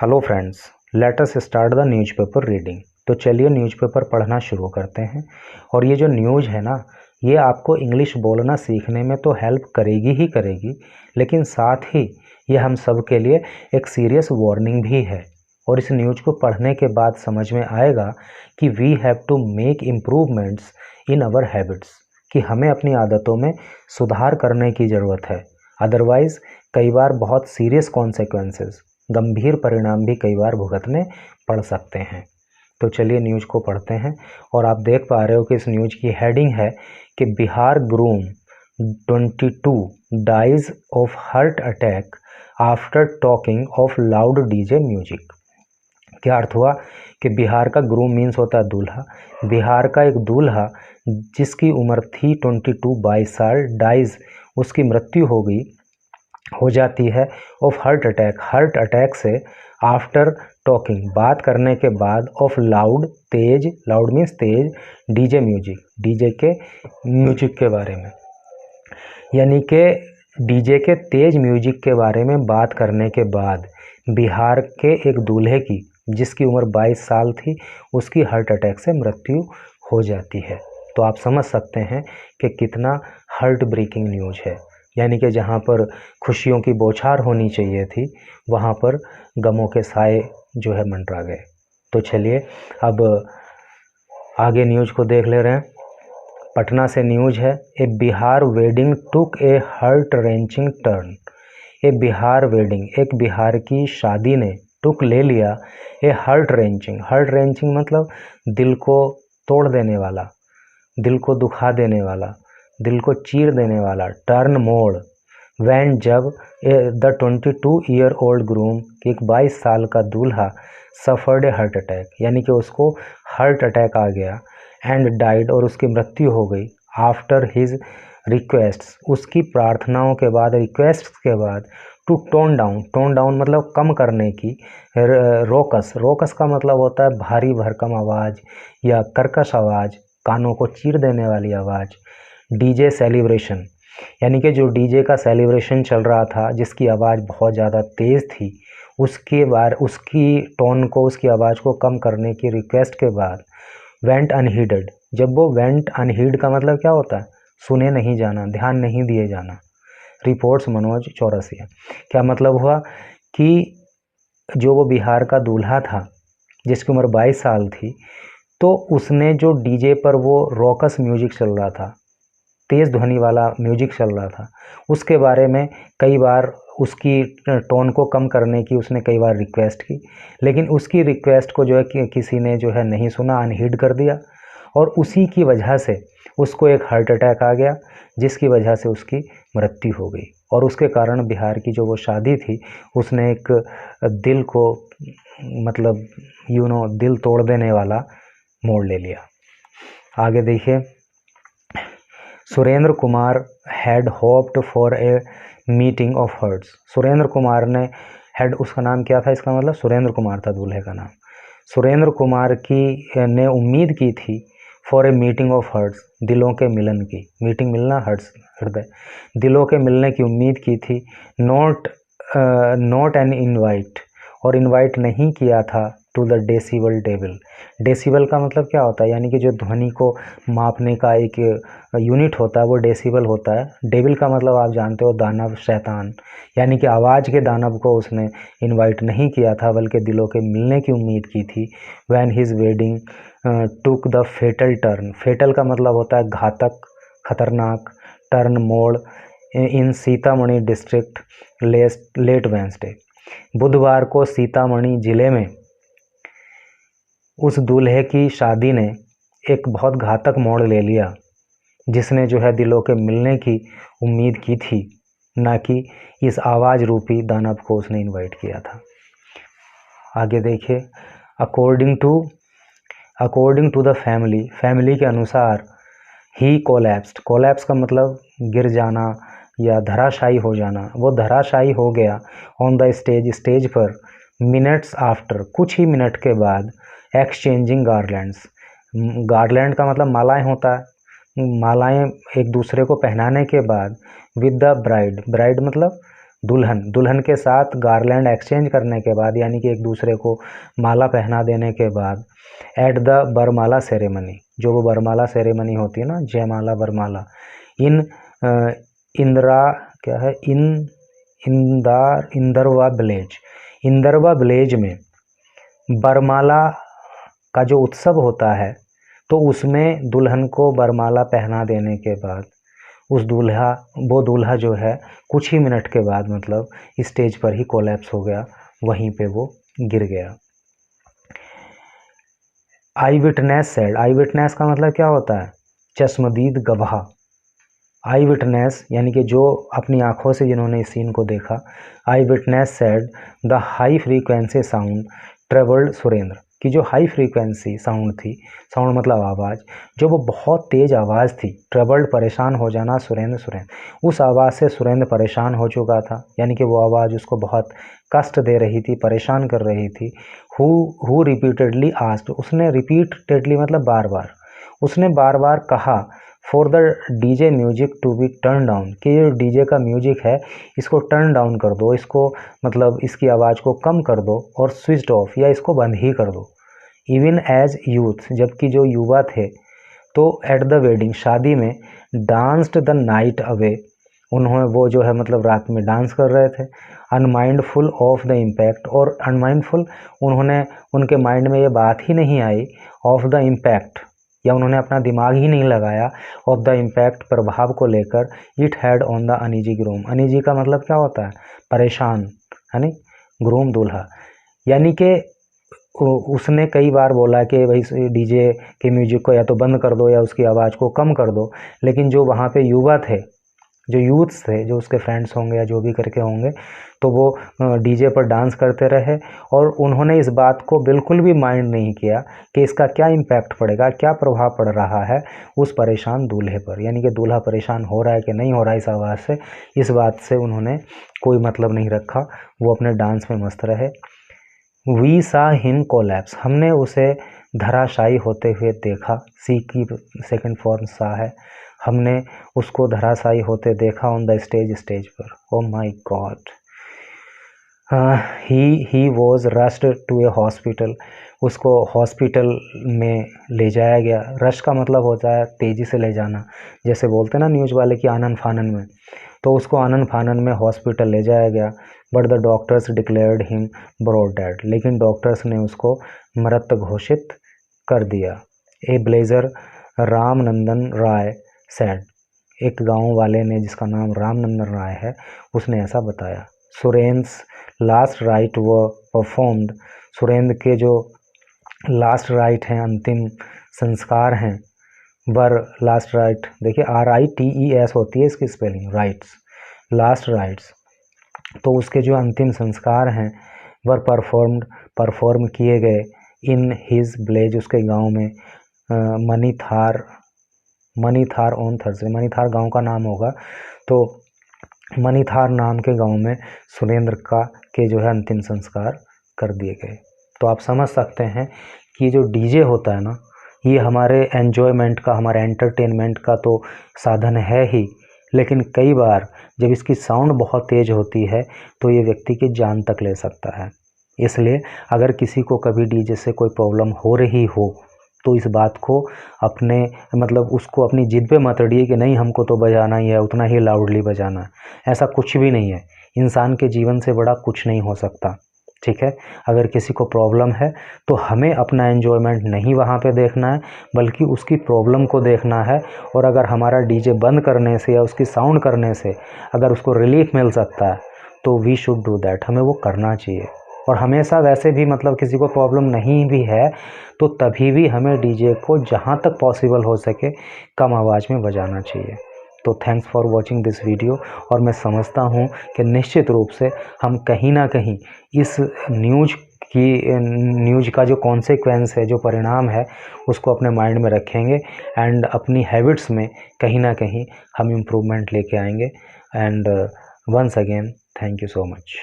Hello friends, let us start the newspaper reading. तो चलिए newspaper पढ़ना शुरू करते हैं। और ये जो न्यूज़ है ना, ये आपको इंग्लिश बोलना सीखने में तो हेल्प करेगी ही करेगी, लेकिन साथ ही ये हम सब के लिए एक सीरियस वार्निंग भी है। और इस न्यूज़ को पढ़ने के बाद समझ में आएगा कि we have to make improvements in our habits, कि हमें अपनी आदतों में सुधार करने की ज़रूरत है। अदरवाइज़ कई बार बहुत सीरियस कॉन्सिक्वेंसेस, गंभीर परिणाम भी कई बार भुगतने पड़ सकते हैं। तो चलिए न्यूज़ को पढ़ते हैं। और आप देख पा रहे हो कि इस न्यूज़ की हेडिंग है कि Bihar groom 22 dies of heart attack after talking of loud DJ music. क्या अर्थ हुआ कि बिहार का ग्रूम मीन्स होता है दूल्हा। बिहार का एक दूल्हा जिसकी उम्र थी 22 साल, डाइज उसकी मृत्यु हो जाती है ऑफ हार्ट अटैक से, आफ्टर टॉकिंग बात करने के बाद, of loud Tej, loud means Tej, DJ music DJ के म्यूजिक के बारे में, यानी कि डीजे के तेज म्यूजिक के बारे में बात करने के बाद बिहार के एक दूल्हे की जिसकी उम्र 22 साल थी, उसकी हार्ट अटैक से मृत्यु हो जाती है। तो आप समझ सकते हैं कि कितना हार्ट ब्रेकिंग न्यूज़ है। यानी कि जहाँ पर खुशियों की बौछार होनी चाहिए थी, वहाँ पर गमों के साए जो है मंडरा गए। तो चलिए अब आगे न्यूज़ को देख ले रहे हैं। पटना से न्यूज़ है, a Bihar wedding took a heart wrenching turn. A Bihar wedding, एक बिहार की शादी ने टुक ले लिया ए हार्ट रेंचिंग मतलब दिल को तोड़ देने वाला, दिल को दुखा देने वाला, दिल को चीर देने वाला, टर्न मोड़, वैन जब द 22-year-old ग्रूम, एक 22 साल का दूल्हा, सफर्ड ए हार्ट अटैक, यानी कि उसको हार्ट अटैक आ गया, एंड डाइड और उसकी मृत्यु हो गई, आफ्टर हिज रिक्वेस्ट्स, उसकी प्रार्थनाओं के बाद, रिक्वेस्ट के बाद, टू टोन डाउन मतलब कम करने की, रोकस का मतलब होता है भारी भरकम आवाज़ या कर्कश आवाज़, कानों को चीर देने वाली आवाज़, डीजे सेलिब्रेशन, यानी कि जो डीजे का सेलिब्रेशन चल रहा था जिसकी आवाज़ बहुत ज़्यादा तेज़ थी, उसकी टोन को, उसकी आवाज़ को कम करने की रिक्वेस्ट के बाद, वेंट अनहीडेड, जब वो वेंट अनहीड का मतलब क्या होता है, सुने नहीं जाना, ध्यान नहीं दिए जाना, रिपोर्ट्स मनोज चौरसिया। क्या मतलब हुआ कि जो वो बिहार का दूल्हा था जिसकी उम्र 22 साल थी, तो उसने जो डीजे पर वो रॉकस म्यूजिक चल रहा था, तेज़ ध्वनि वाला म्यूजिक चल रहा था, उसके बारे में कई बार उसकी टोन को कम करने की उसने कई बार रिक्वेस्ट की, लेकिन उसकी रिक्वेस्ट को जो है कि किसी ने जो है नहीं सुना, अनहीड कर दिया, और उसी की वजह से उसको एक हार्ट अटैक आ गया, जिसकी वजह से उसकी मृत्यु हो गई। और उसके कारण बिहार की जो वो शादी थी, उसने एक दिल को मतलब दिल तोड़ देने वाला मोड़ ले लिया। आगे देखिए, Surendra Kumar had hoped for a meeting of hearts. Surendra Kumar ने, हैड उसका नाम क्या था, इसका मतलब सुरेंद्र कुमार था दूल्हे का नाम। सुरेंद्र कुमार की ने उम्मीद की थी for a meeting of hearts, दिलों के मिलन की, मीटिंग मिलना, हार्ट्स हृदय, दिलों के मिलने की उम्मीद की थी, नॉट एन इनवाइट, और इनवाइट नहीं किया था to the decibel table. Decibel का मतलब क्या होता है, यानी कि जो ध्वनि को मापने का एक यूनिट होता है वो डेसिबल होता है। डेविल का मतलब आप जानते हो दानव, शैतान, यानी कि आवाज़ के दानव को उसने इनवाइट नहीं किया था, बल्कि दिलों के मिलने की उम्मीद की थी। When his wedding took the fatal turn, fatal का मतलब होता है घातक, खतरनाक, टर्न मोड़, in Sitamarhi district late Wednesday, बुधवार को सीतामढ़ी जिले में उस दूल्हे की शादी ने एक बहुत घातक मोड़ ले लिया, जिसने जो है दिलों के मिलने की उम्मीद की थी, ना कि इस आवाज़ रूपी दानव को उसने इनवाइट किया था। आगे देखिए, अकॉर्डिंग टू द फैमिली के अनुसार, ही कोलैप्स का मतलब गिर जाना या धराशायी हो जाना, वो धराशायी हो गया ऑन द स्टेज पर, मिनट्स आफ्टर, कुछ ही मिनट के बाद, एक्सचेंजिंग गार्लैंड का मतलब मालाएं होता है, मालाएं एक दूसरे को पहनाने के बाद, विद द ब्राइड मतलब दुल्हन के साथ गार्लैंड एक्सचेंज करने के बाद, यानी कि एक दूसरे को माला पहना देने के बाद, एट द बरमाला सेरेमनी, जो वो बरमाला सेरेमनी होती है ना, जयमाला वरमाला, इन इंदिरा क्या है इंदरवा विलेज में बरमाला का जो उत्सव होता है, तो उसमें दुल्हन को बरमाला पहना देने के बाद वो दूल्हा जो है कुछ ही मिनट के बाद मतलब स्टेज पर ही कोलैप्स हो गया, वहीं पे वो गिर गया। आई विटनेस सेड, आई विटनेस का मतलब क्या होता है? चश्मदीद गवाह। आई विटनेस यानी कि जो अपनी आंखों से जिन्होंने इस सीन को देखा, eyewitness said the high frequency sound travelled Surendra, कि जो हाई फ्रीक्वेंसी साउंड थी, साउंड मतलब आवाज़, जो वो बहुत तेज़ आवाज़ थी, ट्रेवल्ड परेशान हो जाना, सुरेंद्र उस आवाज़ से सुरेंद्र परेशान हो चुका था, यानी कि वो आवाज़ उसको बहुत कष्ट दे रही थी, परेशान कर रही थी। हु रिपीटेडली आस्क्ड, उसने रिपीटेडली मतलब बार बार, उसने बार बार कहा, for the DJ music to be turn down, कि ये डीजे का म्यूजिक है इसको टर्न डाउन कर दो, इसको मतलब इसकी आवाज़ को कम कर दो, और स्विच्ड ऑफ या इसको बंद ही कर दो। इवन एज यूथ, जबकि जो युवा थे, तो एट द वेडिंग, शादी में, डांस्ड द नाइट अवे, उन्होंने वो जो है मतलब रात में डांस कर रहे थे, अनमाइंडफुल ऑफ द इम्पैक्ट, और अनमाइंडफुल उन्होंने, उनके माइंड में ये बात ही नहीं आई ऑफ द इम्पैक्ट, या उन्होंने अपना दिमाग ही नहीं लगाया ऑफ द इम्पैक्ट, प्रभाव को लेकर, it had on the uneasy groom. Uneasy का मतलब क्या होता है? परेशान, है नी, ग्रूम दूल्हा, यानी कि उसने कई बार बोला कि भाई डीजे के म्यूजिक को या तो बंद कर दो या उसकी आवाज़ को कम कर दो, लेकिन जो वहाँ पे युवा थे, जो यूथ्स थे, जो उसके फ्रेंड्स होंगे या जो भी करके होंगे, तो वो डीजे पर डांस करते रहे, और उन्होंने इस बात को बिल्कुल भी माइंड नहीं किया कि इसका क्या इम्पैक्ट पड़ेगा, क्या प्रभाव पड़ रहा है उस परेशान दूल्हे पर, यानी कि दूल्हा परेशान हो रहा है कि नहीं हो रहा है इस आवाज़ से, इस बात से उन्होंने कोई मतलब नहीं रखा, वो अपने डांस में मस्त रहे। वी सा हिम कोलैप्स, हमने उसे धराशायी होते हुए देखा, सी की सेकंड फॉर्म सा है, हमने उसको धराशायी होते देखा ऑन द स्टेज पर। Oh my god, he was rushed to a hospital, उसको हॉस्पिटल में ले जाया गया। रश का मतलब होता है तेज़ी से ले जाना, जैसे बोलते हैं ना न्यूज़ वाले कि आनन फानन में, तो उसको आनन फानन में हॉस्पिटल ले जाया गया। But the doctors declared him broad dead, लेकिन डॉक्टर्स ने उसको मृत घोषित कर दिया। ए ब्लेजर रामनंदन राय सैड, एक गांव वाले ने जिसका नाम रामनंदन राय है, उसने ऐसा बताया। सुरेंद्र's लास्ट राइट व परफॉर्म्ड, सुरेंद्र के जो लास्ट राइट हैं, अंतिम संस्कार हैं, वर लास्ट राइट, देखिए RITES होती है इसकी स्पेलिंग, राइट्स, लास्ट राइट्स, तो उसके जो अंतिम संस्कार हैं, वर परफॉर्म किए गए इन हिज विलेज, उसके गांव में, मनीथार ऑन थर्सडे, मनीथार गांव का नाम होगा, तो मनीथार नाम के गांव में सुरेंद्र के जो है अंतिम संस्कार कर दिए गए। तो आप समझ सकते हैं कि जो डीजे होता है ना, ये हमारे एन्जॉयमेंट का, हमारे एंटरटेनमेंट का तो साधन है ही, लेकिन कई बार जब इसकी साउंड बहुत तेज़ होती है तो ये व्यक्ति की जान तक ले सकता है। इसलिए अगर किसी को कभी डीजे से कोई प्रॉब्लम हो रही हो, तो इस बात को अपने मतलब उसको अपनी जिद पे मत अड़िए कि नहीं हमको तो बजाना ही है, उतना ही लाउडली बजाना है। ऐसा कुछ भी नहीं है, इंसान के जीवन से बड़ा कुछ नहीं हो सकता, ठीक है। अगर किसी को प्रॉब्लम है तो हमें अपना एन्जॉयमेंट नहीं वहाँ पे देखना है, बल्कि उसकी प्रॉब्लम को देखना है। और अगर हमारा डीजे बंद करने से या उसकी साउंड करने से अगर उसको रिलीफ मिल सकता है तो वी शुड डू दैट, हमें वो करना चाहिए। और हमेशा वैसे भी मतलब किसी को प्रॉब्लम नहीं भी है तो तभी भी हमें डीजे को जहाँ तक पॉसिबल हो सके कम आवाज़ में बजाना चाहिए। तो thanks for watching this video. और मैं समझता हूँ कि निश्चित रूप से हम कहीं ना कहीं इस न्यूज़ का जो कॉन्सिक्वेंस है, जो परिणाम है, उसको अपने माइंड में रखेंगे एंड अपनी हैबिट्स में कहीं ना कहीं हम इम्प्रूवमेंट लेके आएंगे। And once again thank you so much.